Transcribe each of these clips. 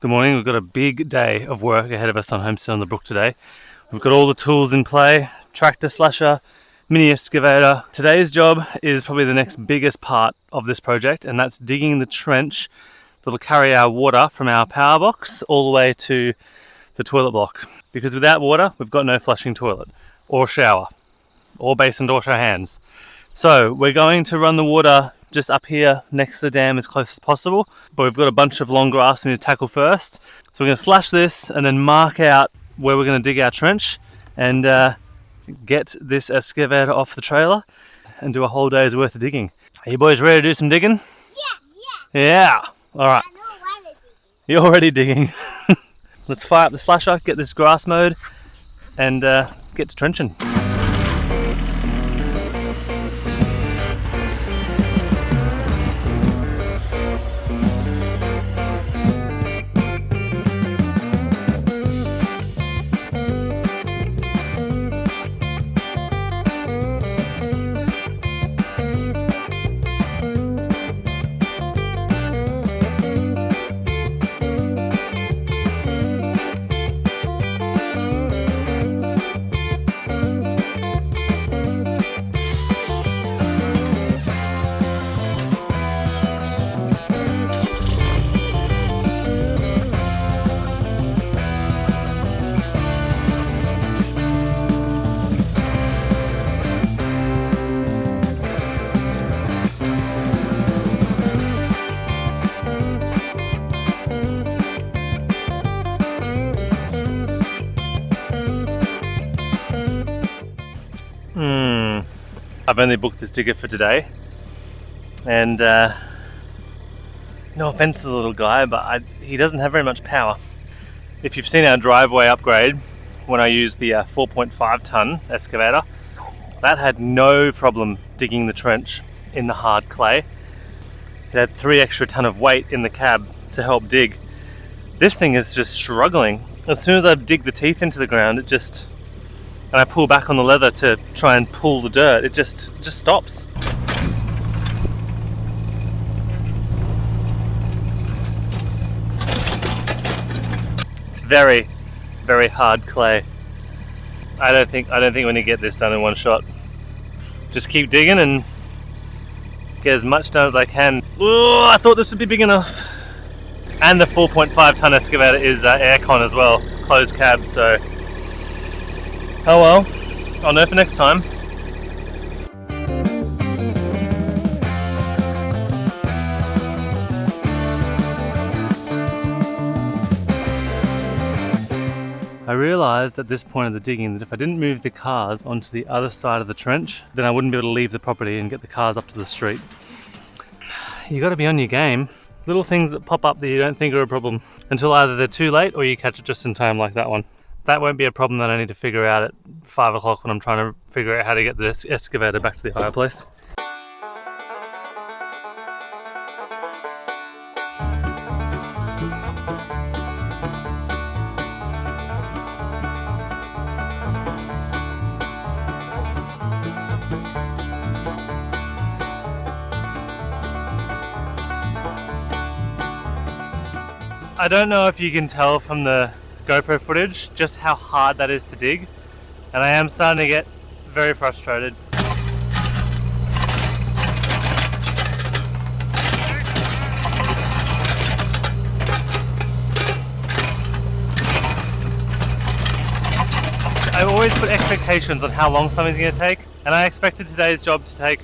Good morning. We've got a big day of work ahead of us on Homestead on the Brook today. We've got all the tools in play, tractor slasher, mini excavator. Today's job is probably the next biggest part of this project, and that's digging the trench that'll carry our water from our power box all the way to the toilet block. Because without water, we've got no flushing toilet or shower or basin to wash our hands. So we're going to run the water just up here next to the dam as close as possible, but we've got a bunch of long grass we need to tackle first. So we're going to slash this and then mark out where we're going to dig our trench and get this excavator off the trailer and do a whole day's worth of digging. Are you boys ready to do some digging? Yeah. Alright. You're already digging. Let's fire up the slasher, get this grass mowed and get to trenching. I've only booked this digger for today, and no offense to the little guy, but he doesn't have very much power. If you've seen our driveway upgrade, when I used the 4.5 ton excavator, that had no problem digging the trench in the hard clay. It had 3 extra ton of weight in the cab to help dig. This thing is just struggling. As soon as I dig the teeth into the ground, and I pull back on the leather to try and pull the dirt, it just stops. It's very, very hard clay. I don't think we're going to get this done in one shot. Just keep digging and get as much done as I can. Oh, I thought this would be big enough. And the 4.5 ton excavator is aircon as well, closed cab, so oh well, I'll know for next time. I realised at this point of the digging that if I didn't move the cars onto the other side of the trench, then I wouldn't be able to leave the property and get the cars up to the street. You got to be on your game. Little things that pop up that you don't think are a problem until either they're too late or you catch it just in time, like that one. That won't be a problem that I need to figure out at 5 o'clock when I'm trying to figure out how to get this excavator back to the fireplace. I don't know if you can tell from the GoPro footage just how hard that is to dig, and I am starting to get very frustrated. I always put expectations on how long something's going to take, and I expected today's job to take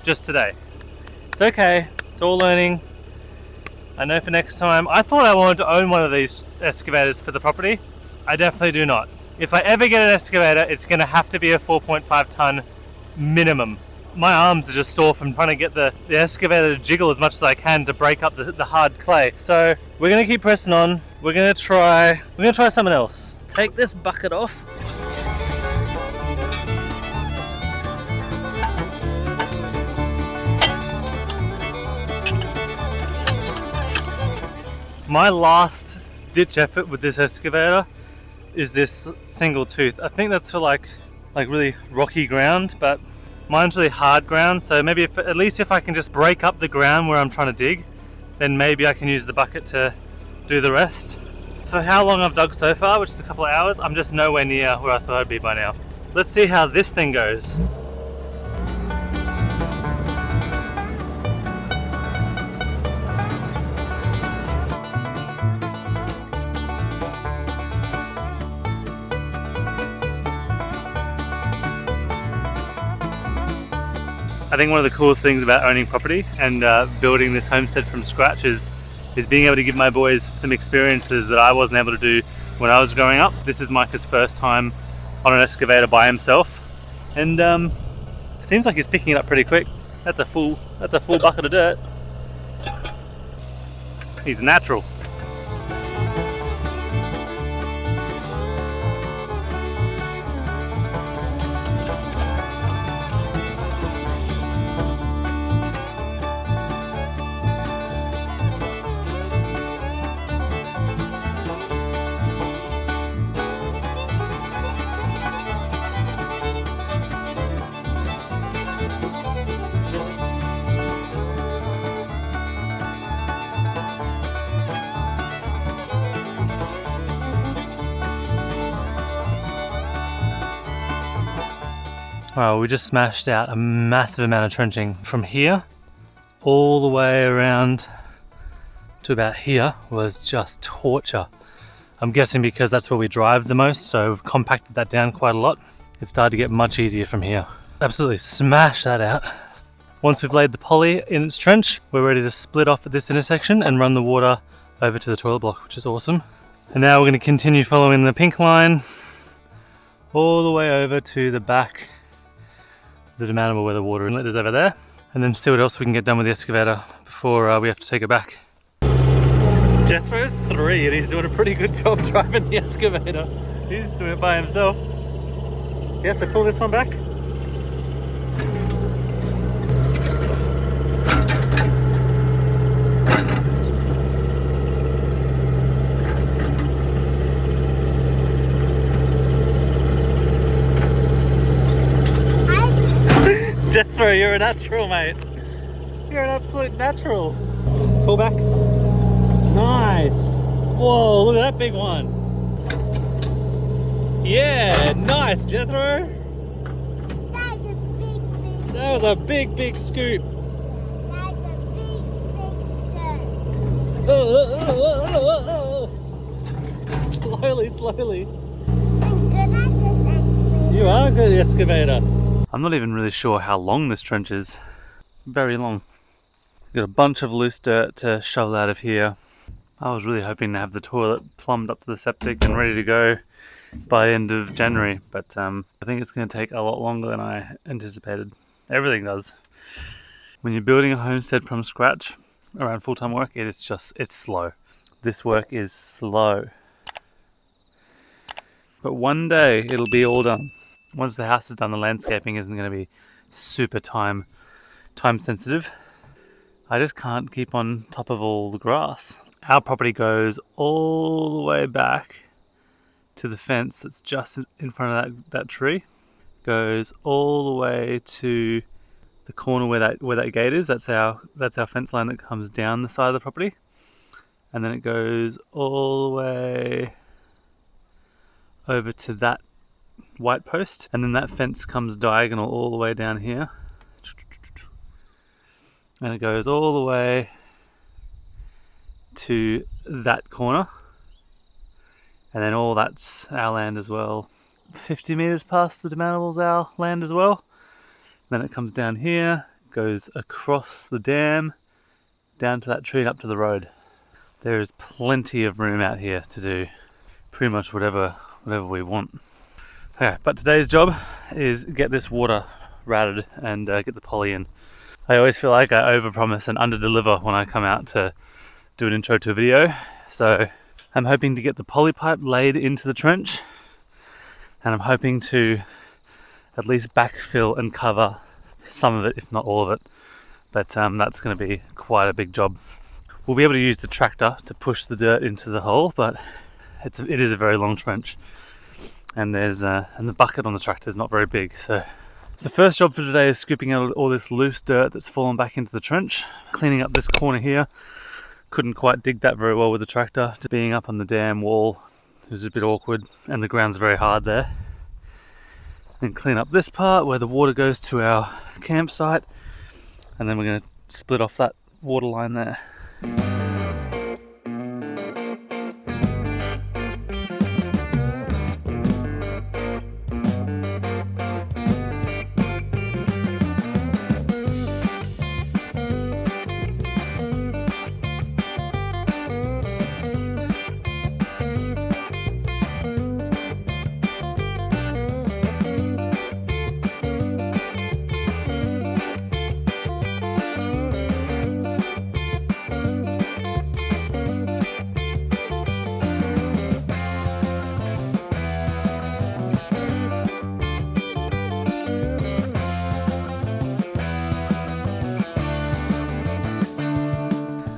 just today. It's okay, it's all learning. I know for next time. I thought I wanted to own one of these excavators for the property. I definitely do not. If I ever get an excavator, it's going to have to be a 4.5 ton minimum. My arms are just sore from trying to get the excavator to jiggle as much as I can to break up the hard clay. So we're going to keep pressing on. We're going to try something else. Let's take this bucket off. My last ditch effort with this excavator is this single tooth. I think that's for like really rocky ground, but mine's really hard ground, so maybe at least if I can just break up the ground where I'm trying to dig, then maybe I can use the bucket to do the rest. For how long I've dug so far, which is a couple of hours, I'm just nowhere near where I thought I'd be by now. Let's see how this thing goes. I think one of the coolest things about owning property and building this homestead from scratch is being able to give my boys some experiences that I wasn't able to do when I was growing up. This is Micah's first time on an excavator by himself, and seems like he's picking it up pretty quick. That's a full bucket of dirt. He's natural. Well, we just smashed out a massive amount of trenching from here all the way around to about here. Was just torture. I'm guessing because that's where we drive the most, so we've compacted that down quite a lot. It started to get much easier from here. Absolutely smash that out. Once we've laid the poly in its trench, we're ready to split off at this intersection and run the water over to the toilet block, which is awesome. And now we're going to continue following the pink line all the way over to the back, the demountable where the water inlet is over there, and then see what else we can get done with the excavator before we have to take it back. Jethro's 3 and he's doing a pretty good job driving the excavator. He's doing it by himself. He has to pull this one back. Jethro, you're a natural, mate. You're an absolute natural. Pull back. Nice. Whoa, look at that big one. Yeah, nice, Jethro. That was a big scoop. That's a big dirt. Slowly. I'm good at this excavator. You are good at the excavator. I'm not even really sure how long this trench is. Very long. Got a bunch of loose dirt to shovel out of here. I was really hoping to have the toilet plumbed up to the septic and ready to go by the end of January, but I think it's going to take a lot longer than I anticipated. Everything does. When you're building a homestead from scratch around full-time work, it's slow. This work is slow. But one day it'll be all done. Once the house is done, the landscaping isn't going to be super time sensitive. I just can't keep on top of all the grass. Our property goes all the way back to the fence that's just in front of that tree. Goes all the way to the corner where that gate is. That's our fence line that comes down the side of the property, and then it goes all the way over to that white post, and then that fence comes diagonal all the way down here, and it goes all the way to that corner, and then all that's our land as well. 50 meters past the demountable's our land as well. Then it comes down here, goes across the dam, down to that tree and up to the road. There is plenty of room out here to do pretty much whatever we want. Okay, but today's job is get this water routed and get the poly in. I always feel like I overpromise and underdeliver when I come out to do an intro to a video. So I'm hoping to get the poly pipe laid into the trench, and I'm hoping to at least backfill and cover some of it, if not all of it. But that's going to be quite a big job. We'll be able to use the tractor to push the dirt into the hole, but it is a very long trench. And the bucket on the tractor is not very big. So the first job for today is scooping out all this loose dirt that's fallen back into the trench, cleaning up this corner here couldn't quite dig that very well with the tractor. Just being up on the dam wall, it was a bit awkward, and the ground's very hard there. And clean up this part where the water goes to our campsite, and then we're going to split off that water line there.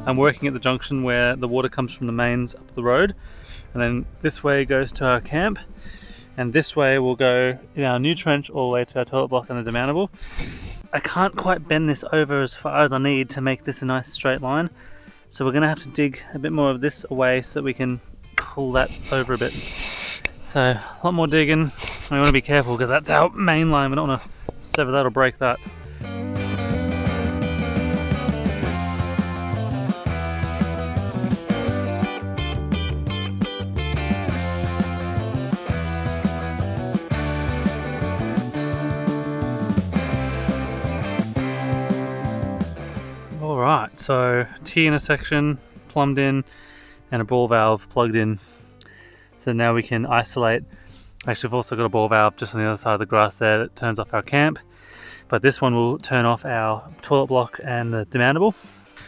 I'm working at the junction where the water comes from the mains up the road, and then this way goes to our camp, and this way will go in our new trench all the way to our toilet block and the demountable. I can't quite bend this over as far as I need to make this a nice straight line, so we're going to have to dig a bit more of this away so that we can pull that over a bit. So a lot more digging. We want to be careful because that's our main line. We don't want to sever that or break that. Alright, so T intersection plumbed in and a ball valve plugged in. So now we can isolate. Actually, we've also got a ball valve just on the other side of the grass there that turns off our camp. But this one will turn off our toilet block and the demountable.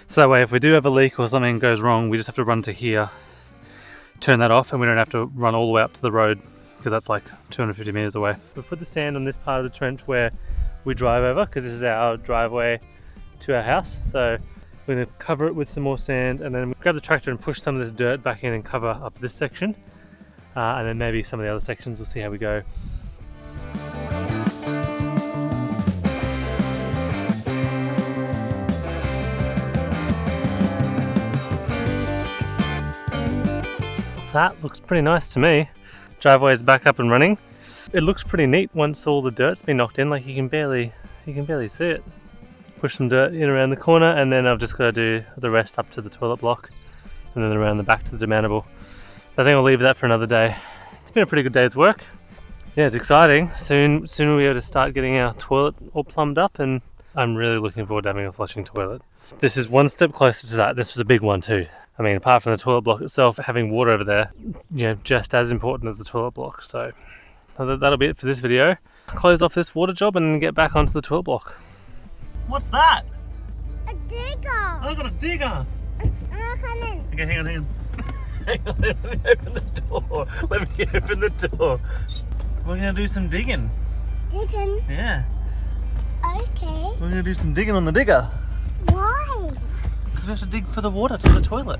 So that way if we do have a leak or something goes wrong, we just have to run to here, turn that off, and we don't have to run all the way up to the road because that's like 250 meters away. We've put the sand on this part of the trench where we drive over because this is our driveway to our house. So we're going to cover it with some more sand and then grab the tractor and push some of this dirt back in and cover up this section. And then maybe some of the other sections, we'll see how we go. That looks pretty nice to me. Driveway is back up and running. It looks pretty neat once all the dirt's been knocked in, like you can barely see it. Push some dirt in around the corner, and then I've just got to do the rest up to the toilet block and then around the back to the demountable. But I think I'll leave that for another day. It's been a pretty good day's work. Yeah, it's exciting. Soon we'll be able to start getting our toilet all plumbed up, and I'm really looking forward to having a flushing toilet. This is one step closer to that. This was a big one too. I mean, apart from the toilet block itself, having water over there, you know, just as important as the toilet block. So that'll be it for this video. Close off this water job and get back onto the toilet block. What's that? A digger. I got a digger. Come in. Okay, hang on. Hang on, let me open the door. Let me open the door. We're gonna do some digging. Digging? Yeah. Okay. We're gonna do some digging on the digger. Why? Because we have to dig for the water to the toilet.